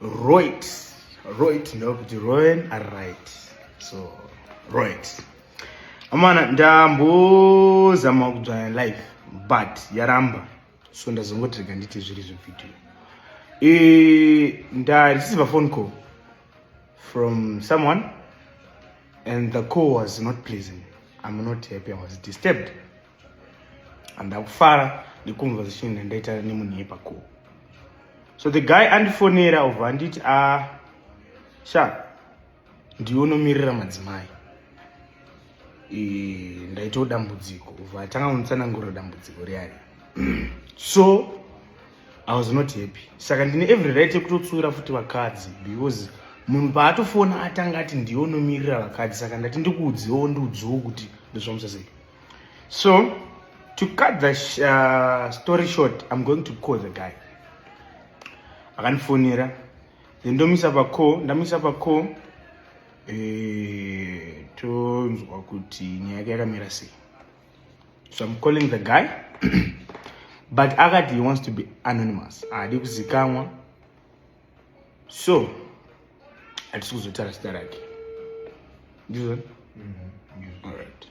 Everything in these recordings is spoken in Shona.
Roit ndokuti Rowan are right. So Roit. Amana ndambozama kudzana live but yaramba. So ndazongotrega nditi zviri zvevideo. I received a phone call from someone and the call was not pleasing. I'm not happy, I was disturbed. And akufara the conversation and later nimunye pa call. So the guy andifonera over anditi sha ndionomirira madzimai. Ndaito dambudziko over tanga unitsanangura dambudziko reari. So I was not happy. Saka ndine every right yekutotsura futi vakadzi because munhu paatofona atanga ati ndionomirira vakadzi saka ndati ndikuudzewo ndiudzewo kuti ndizvamusa sei. So to cut the story short, I'm going to call the guy. Akandifonera then ndamisa pa call tonzwa kuti nyaya yake yakamira sei. So I'm calling the guy but akati he wants to be anonymous. Haadi kuzikamwa. So hatisi kuzotara zita rake. Ndizvo? Alright.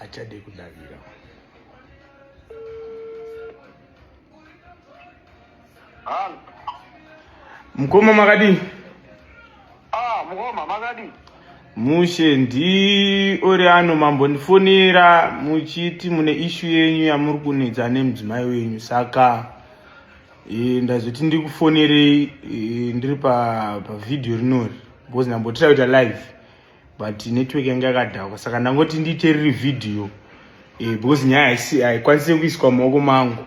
Achade kudavira. Mukoma makadi? Mukoma makadi. Mushe ndi ori ano mambondifonera muchiti mune issue yenyu yamuri kunetsa nemudzimai wenyu saka ndazoti ndikufonerei ndiri pa video rinori because ndambotira kuita live but network yanga yakadhakwa saka ndangoti ndiite riri video because nyaya haikwanisi kuiswa mumaoko mangu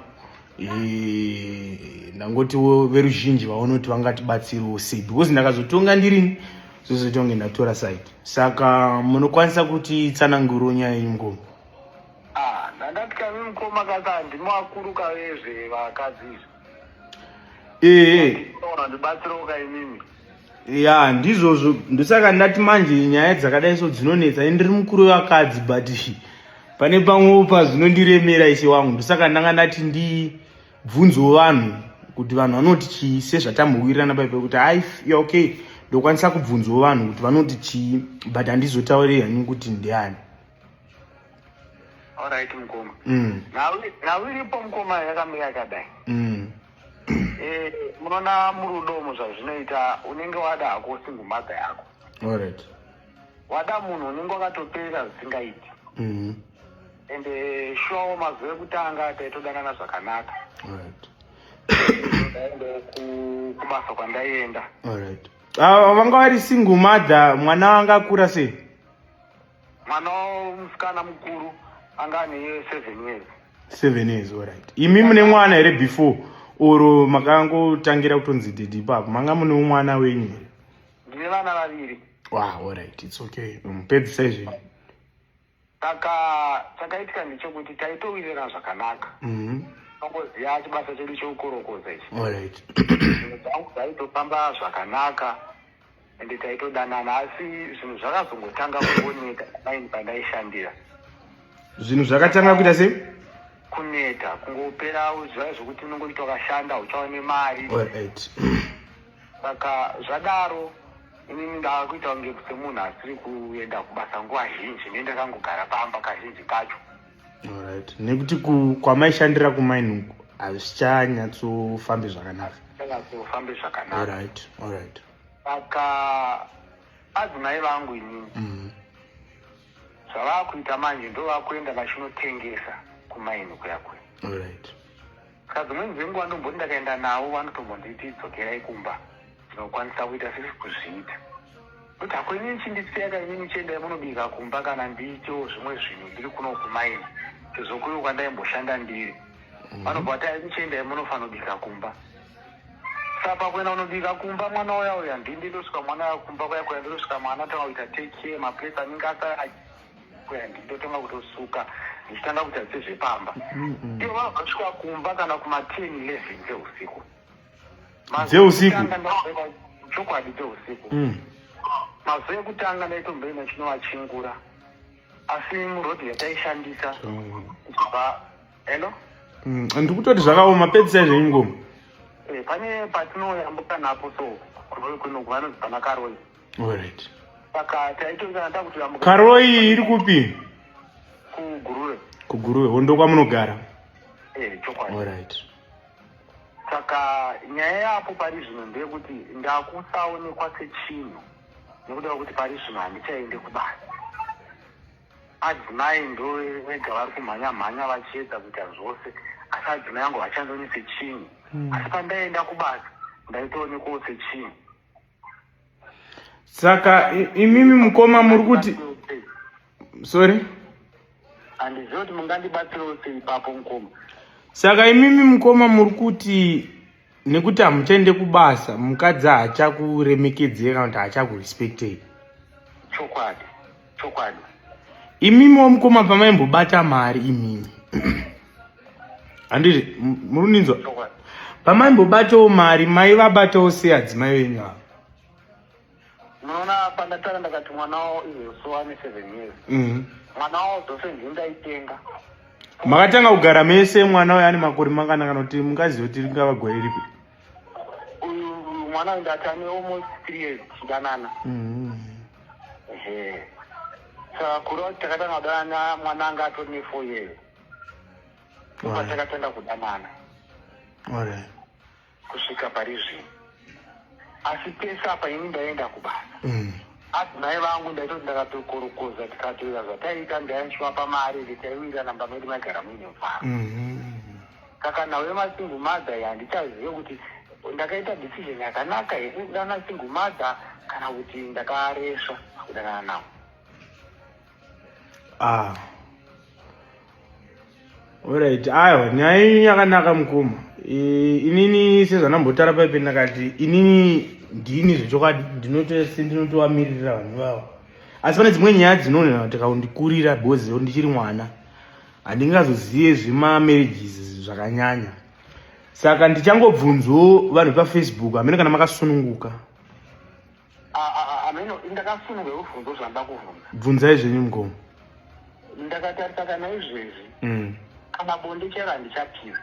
ndangoti veruzhinji vaonoti vangatibatsiriwo sei because ndakazotonga ndirini zozotonge ndatora side saka munokwanisa kuti tsananguro nyaya yenyu Mukoma. Ndandati kami Mukoma kaka ndimwakuru kavezve vakadzi ndibatsirewo kaimimi. Ya ndizvozvo ndosaka ndati manje nyaya dzakadai so dzinonetsa ndiri mukuru wevakadzi but pane pamwewo pazvinondiremera ishe wangu ndosaka ndanga ndati ndibvunzewo vanhu kuti vanhu vanoti chii sezvatambowirirana paipo kuti hai okay ndokwanisa kubvunzawo vanhu kuti vanoti chii but handizotauriri hanyu kuti ndiani. Alright Mukoma. Nawiripo Mukoma yakamira yakadai. Munoona murudo muzvazvinoita unenge wada hako single mother yako. Alright. Wada munhu unenge wakatopera zvisingaiti. Ende sure mazuva ekutanga taitodanana zvakanaka. Alright. Ndaenda kubasa kwandaienda. Alright. Vanga vari single mother, mwana wanga akura sei? Mwana musikana mukuru anga ane 7 years. 7 years, alright. Imi mune mwana here before oro makangotangira kutonzi didi ipapo manga mune mwana wenyu here? Ndine vana vaviri. Wow, alright, it's okay. Mupedzisa izvi. Saka chakaitika ndechekuti taitowirira zvakanaka. Ongoziva chibasa chedu cheukorokodza ichi. Alright. Dzangu dzaitofamba zvakanaka ende taitodanana asi zvinhu zvakazongotanga kuoneka maini pandaishandira. Zvinhu zvakatanga kuita sei? Kuneta kungopera uziva zvokuti unongoita wakashanda uchaone mari. Alright. Saka zvadaro inini ndaakuita kunge semunhu asiri kuenda kubasa nguva zhinji nendakangogara pamba kazhinji kacho. Alright. Nekuti kwamaishandira kumaini uko hazvichanyatsofambe zvakanaka. Zvakazofambe zvakanaka. Alright. Alright. Saka adzimai vangu inini zvavakuita manje ndovakuenda vachinotengesa kumaini kuyakwe. Alright. Saka dzimweni dzenguva ndomboti ndakaenda navo vanotombonditi dzokerai kumba tinokwanisa kuita sisi kuzviita kuti hako inini chindisiyaka inini chiendai munobika kumba kana ndicho zvimwe zvinhu ndiri kuno kumaini tizokuri kwandaimboshandira ndiri vanobva vati chiendai munofanira kubika kumba. Saka pakuenda unobika kumba mwana uya ndindi ndosvika mwana kumba kwayakuya ndosvika mwana tanga kuita take care maplesi anenge asara kuya ndindotonga kutosuka ndichitanga kuita sezvepamba. Ivo vanozosvika kumba kana kuma10-11 dzeusiku. Dzeusiku? Chokwadi dzeusiku. Mazuva ekutanga ndaitomboenda chinovachingura asi murodhi yataishandisa ichibva hello ndikutoti zvakaoma pedzisai zvenyu ngoma. Pane patinoyambuka napo so vanonzi pana Karoi. Alright. Saka taitongana takuti yambuka. Karoi iri kupi? Kuguruwe. Kuguruwe, hondo kwamunogara. Chokwadi. Alright. Saka nyaya yapo pari zvino ndeyekuti ndakusaonekwa sechinhu nekuda kwekuti pari zvino handichaende kubasa. Adzimai ndo vega vari kumhanya vachiedza kuita zvose, asi adzimai angu vachandoni sechinhu. Asi pandaenda kubasa ndaitoonekwawo sechinhu. Saka imimi mukoma muri kuti sorry? Handizivi kuti mungandibatsirawo sei ipapo mukoma. Saka imimi mukoma muri kuti nekuti hamuchaende kubasa mukadzi haachakuremekedzei kana kuti haachakurespectei. Chokwadi. Imimi wamukoma pamaimbobata mari imimi. Handiti muruninzwa? Pamaimbobatawo mari maivabatawo sei adzimai venyu ava? Munoona pandatara ndakati mwana wawo izoso ane 7 years. Mwana wawo dzose ndindaitenga. Makatanga kugara mese mwana wayo ane makore mangana kana kuti mungaziva kuti ringava gore ripi? Uyu mwana uyu ndati ane almost 3 years chidanana. Saka kuri takatanga kudanana mwana anga atori ne4 years. Patakatanga kudanana. Alright. Kusvika pari zvino. Asi pese apa ini ndaenda kubasa. Adzimai vangu ndaitoti ndakatokorokoza tikatoita zvataita ndayanchivapa mari nditaiwira namba medu magara muine mfaro. Saka nawe masingle mother handichazive kuti ndakaita decision yakanaka here kudana single mother kana kuti ndakaresva kudanana navo. Alright, aiwa nyaya yenyu yakanaka mukoma. Inini sezvanambotara paipe ndakati inini ndini zvechokwadi ndinotovamirira vanhu vavo. Asi pane dzimwe nyaya dzinoonera kuti kaundikurira bhozi ndichiri mwana handingazozive zvemamarriages zvakanyanya. Saka ndichangobvunzwo vanhu paFacebook hamene kana makasununguka. Ameno ndakasununga ubvunzo zvanda kuvhunza. Bvunzai zvenyu mukoma. Ndakatarisa kana izvezvi. Kana bonde chero handichapira.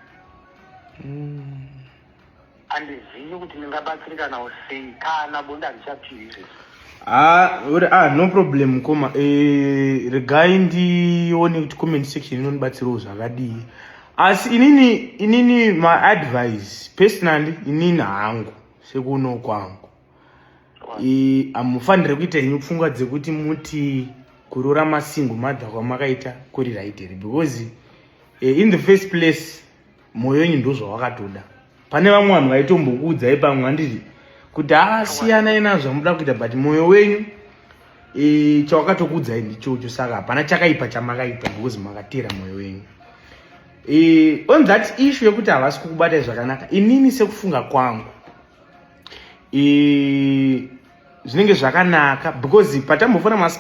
Handizivi kuti ndingabatsirika nawo sei kana bonde handichapiri izvezvi. No problem mukoma. Regai ndione kuti comment section inonibatsirawo zvakadii. Asi inini my advice personally inini hangu sekuno kwangu. Hamufanire kuita henyu pfungwa dzekuti muti kurora masingle mother kwamakaita kuri right here because in the first place moyo wenyu ndozvawakatoda. Pane vamwe vanhu vaitombokuudzai pamwe handiti kuti siyanai nazvo zvamuda kuita but moyo wenyu chawakatokuudzai ndichocho, saka hapana chakaipa chamakaita because makatera moyo wenyu. On that issue yekuti havasi kukubatai zvakanaka, inini sekufunga kwangu zvinenge zvakanaka because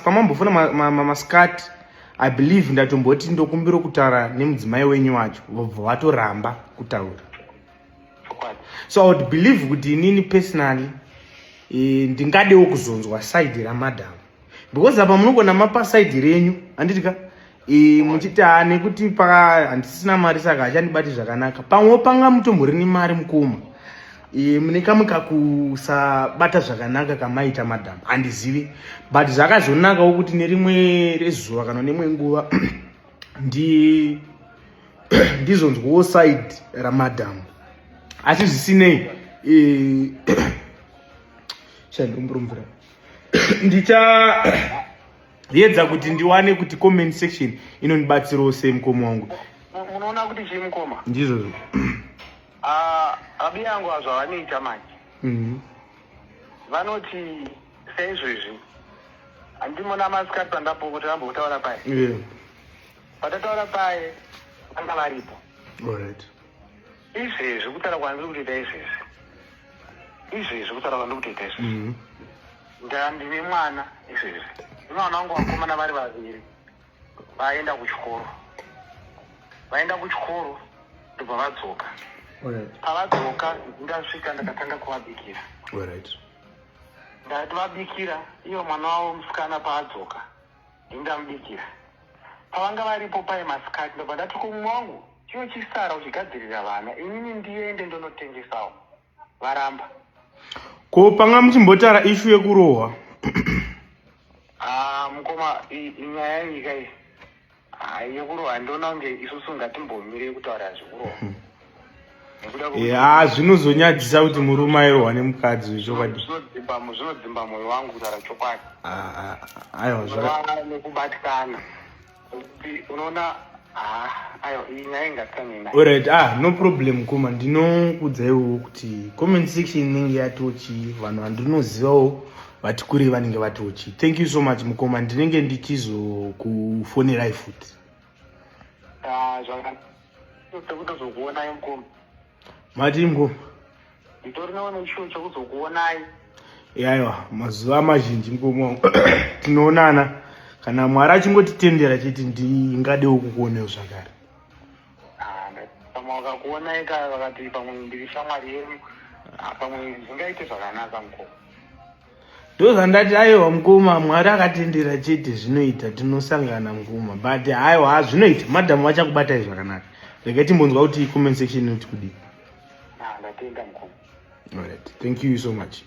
pamambofona maskati I believe ndatomboti ndokumbiro kutaura nemudzimai wenyu wacho vobva vatoramba kutaura. So I would believe kuti inini personally ndingadewo kuzonzwa side ramadam because apa munogona mapa side renyu handitika muchiti nekuti handisina mari saka hachandibati zvakanaka. Pamwe panga mutomborini mari mukoma muneka mukakusabata zvakanaka kamaita madam handizivi but zvakazonakawo kuti nerimwe rezuva kana nemwe nguva ndizonzwawo side ramadam. Asi zvisinei shandomburumvura ndichaedza kuti ndiwane kuti comment section inonibatsirawo sei mukoma wangu. Munoona kuti chii mukoma? Ndizvozvo. Abi yangu zvavanoita manje vanoti saizvezvi handimona masikati pandapo kuti vambotaura paye. Patataura paye vanga varipo. Izvezvi kutaura kwandiri kutoita izvezvi kutaura kwandiri kutoita izvezvi ndine mwana izvezvi mwana wangu vakomana vari vaviri vaenda kuchikoro ndobva vadzoka. Pavadzoka ndasvika ndakatanga kuvabikira. Ndati vabikira iyo mwana wavo musikana paadzoka ndamubikira. Pavanga varipo paye masikati ndobva ndati kumwe wangu chisara uchigadzirira vana, inini ndiende ndonotengesawo varamba. Ko panga muchimbotara ishu yekurohwa. Mukoma inyaya yenyika iyi yekurohwa ndona kunge isusu ngatimbomire kutaura zvekurohwa. Zvinozonyadzisa kuti murume airohwa nemukadzi wechokwadi. Zvinodzimba mwoyo wangu kutaura chokwadi. Aiwa nekubatikana. Unoona aiwa inyaya ingatsamina. Alright, no problem mukoma. Ndinokuudzaiwo kuti comment section inenge yatochi vanhu vandinozivawo vati kure vanenge vatochi. Thank you so much mukoma. Ndinenge ndichizokufonerai futi. Kuzokuonai mukoma. Mati mukoma. Nditorinawo nechishuwo chekuzokuonai. Aiwa mazuva mazhinji mukoma. Tinoonana kana Mwari achingotitendera chete ndingadewo kukuonewo zvakare. Pamwe wakakuonai vakati pamwe ndiri shamwari yenyu pamwe zvingaite zvakanaka mukoma. Ndozvandati aiwa mukoma, Mwari akatendera chete zvinoita tinosangana mukoma. But aiwa zvinoita madhamu vachakubatai zvakanaka. Regai timbonzwa kuti comment section inoti kudii. Ndatenda mukoma. Alright, thank you so much.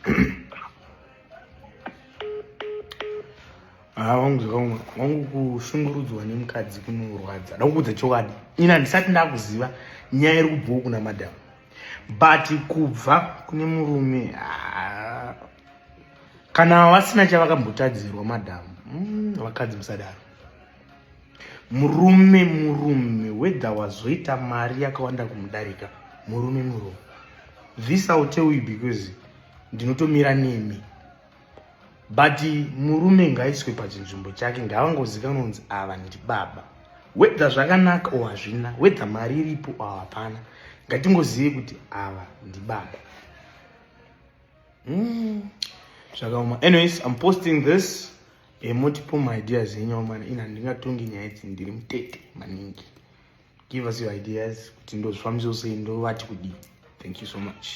Wangu kushungurudzwa nemukadzi kunorwadza. Ndakuudza chokwadi. Ina handisati ndakuziva nyaya iri kubvawo kuna madhamu. But kubva kune murume kana vasina chavakambotadzirwa madhamu, vakadzi musadaro. Murume whether wazoita mari yakawanda kumudarika, murume. This I'll tell you because ndinotomira nemi. But murume ngaiswe pachinzvimbo chake, ngavangozikanwa kunzi ava ndibaba. Whether zvakanaka o hazvina, whether mari iripo o hapana, ngatingozive kuti ava ndibaba. Zvakaoma. Anyways, I'm posting this. Multiple my ideas man. Ina ndingatongi nyaya idzi ndiri mutete maningi. Give us your ideas kuti ndozvifambiso sei, ndovati kudii. Thank you so much.